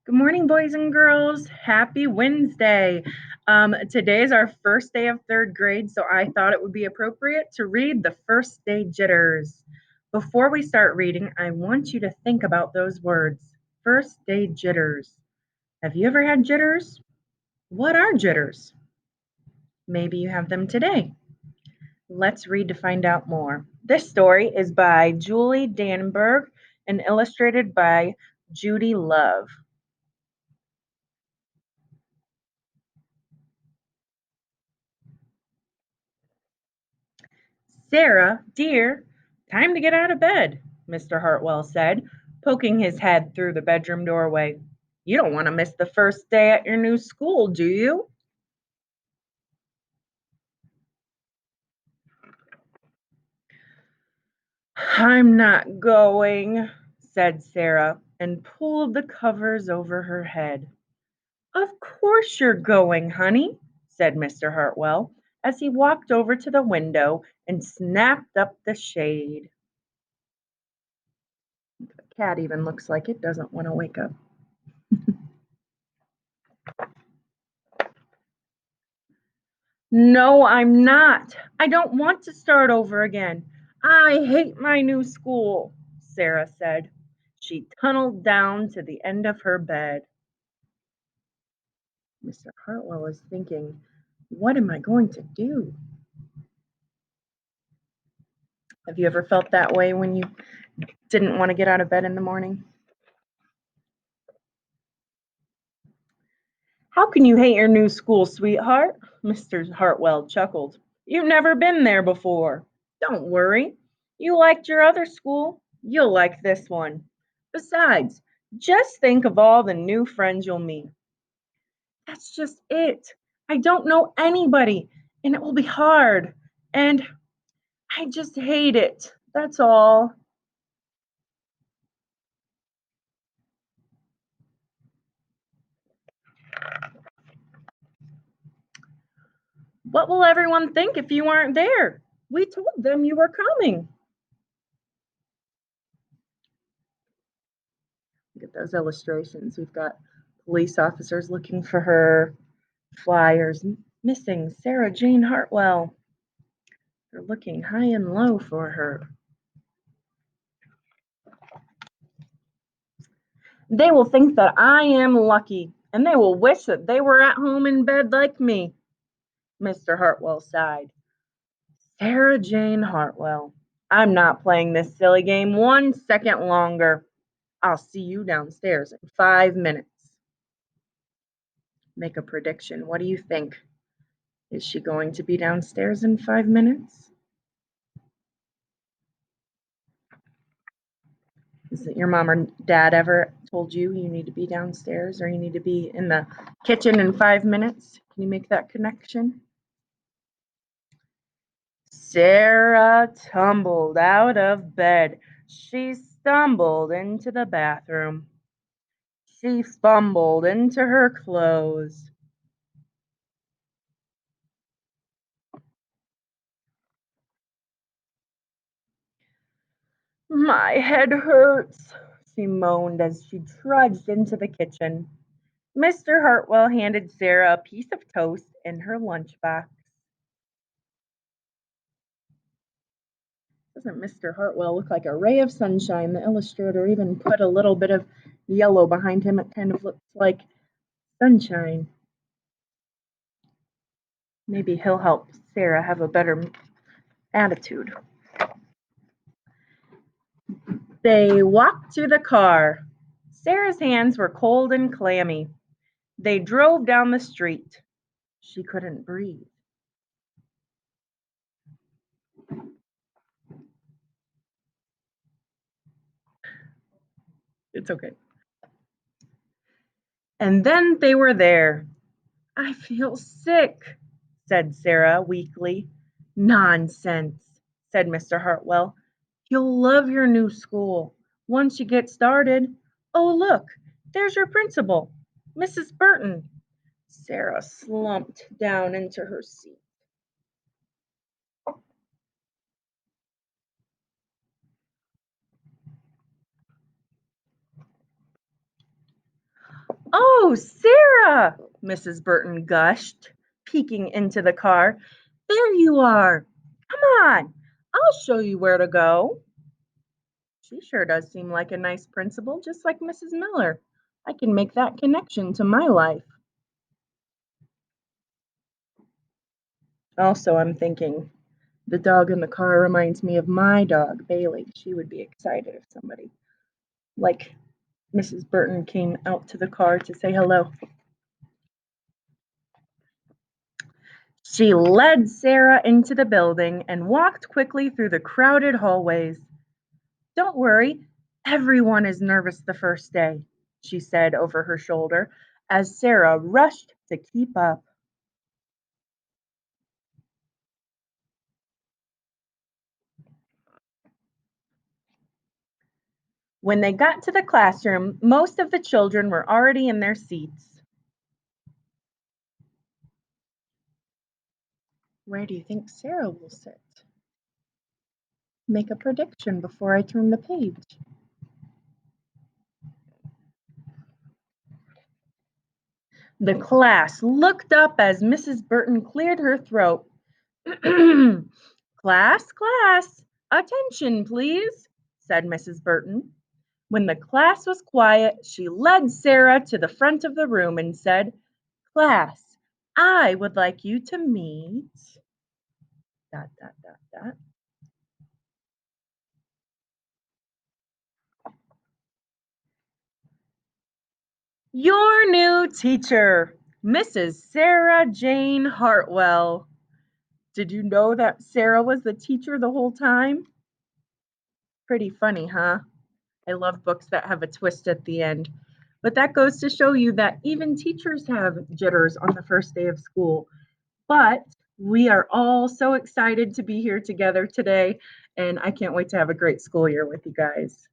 Good morning, boys and girls. Happy Wednesday. Today is our first day of third grade, so I thought it would be appropriate to read the first day jitters. Before we start reading, I want you to think about those words. First day jitters. Have you ever had jitters? What are jitters? Maybe you have them today. Let's read to find out more. This story is by Julie Danberg and illustrated by Judy Love. Sarah, dear, time to get out of bed, Mr. Hartwell said, poking his head through the bedroom doorway. You don't want to miss the first day at your new school, do you? I'm not going, said Sarah, and pulled the covers over her head. Of course you're going, honey, said Mr. Hartwell, as he walked over to the window and snapped up the shade. The cat even looks like it doesn't want to wake up. No, I'm not. I don't want to start over again. I hate my new school, Sarah said. She tunneled down to the end of her bed. Mr. Hartwell was thinking, what am I going to do? Have you ever felt that way when you didn't want to get out of bed in the morning? How can you hate your new school, sweetheart? Mr. Hartwell chuckled. You've never been there before. Don't worry. You liked your other school. You'll like this one. Besides, just think of all the new friends you'll meet. That's just it. I don't know anybody, and it will be hard. And I just hate it. That's all. What will everyone think if you aren't there? We told them you were coming. Look at those illustrations. We've got police officers looking for her, flyers missing Sarah Jane Hartwell. They're looking high and low for her. They will think that I am lucky, and they will wish that they were at home in bed like me, Mr. Hartwell sighed. Sarah Jane Hartwell, I'm not playing this silly game 1 second longer. I'll see you downstairs in 5 minutes. Make a prediction. What do you think? Is she going to be downstairs in 5 minutes? Is it your mom or dad ever told you you need to be downstairs or you need to be in the kitchen in 5 minutes? Can you make that connection? Sarah tumbled out of bed. She stumbled into the bathroom. She fumbled into her clothes. My head hurts, she moaned as she trudged into the kitchen. Mr. Hartwell handed Sarah a piece of toast in her lunchbox. Doesn't Mr. Hartwell look like a ray of sunshine? The illustrator even put a little bit of yellow behind him. It kind of looks like sunshine. Maybe he'll help Sarah have a better attitude. They walked to the car. Sarah's hands were cold and clammy. They drove down the street. She couldn't breathe. It's okay. And then they were there. I feel sick, said Sarah weakly. Nonsense, said Mr. Hartwell. You'll love your new school once you get started. Oh, look, there's your principal, Mrs. Burton. Sarah slumped down into her seat. Oh, Sarah! Mrs. Burton gushed, peeking into the car. There you are. Come on, I'll show you where to go. She sure does seem like a nice principal, just like Mrs. Miller. I can make that connection to my life. Also, I'm thinking, the dog in the car reminds me of my dog, Bailey. She would be excited if somebody like Mrs. Burton came out to the car to say hello. She led Sarah into the building and walked quickly through the crowded hallways. Don't worry, everyone is nervous the first day, she said over her shoulder as Sarah rushed to keep up. When they got to the classroom, most of the children were already in their seats. Where do you think Sarah will sit? Make a prediction before I turn the page. The class looked up as Mrs. Burton cleared her throat. Class, attention, please, said Mrs. Burton. When the class was quiet, she led Sarah to the front of the room and said, Class, I would like you to meet dot dot dot dot. Your new teacher, Mrs. Sarah Jane Hartwell. Did you know that Sarah was the teacher the whole time? Pretty funny, huh? I love books that have a twist at the end. But that goes to show you that even teachers have jitters on the first day of school. But we are all so excited to be here together today, and I can't wait to have a great school year with you guys.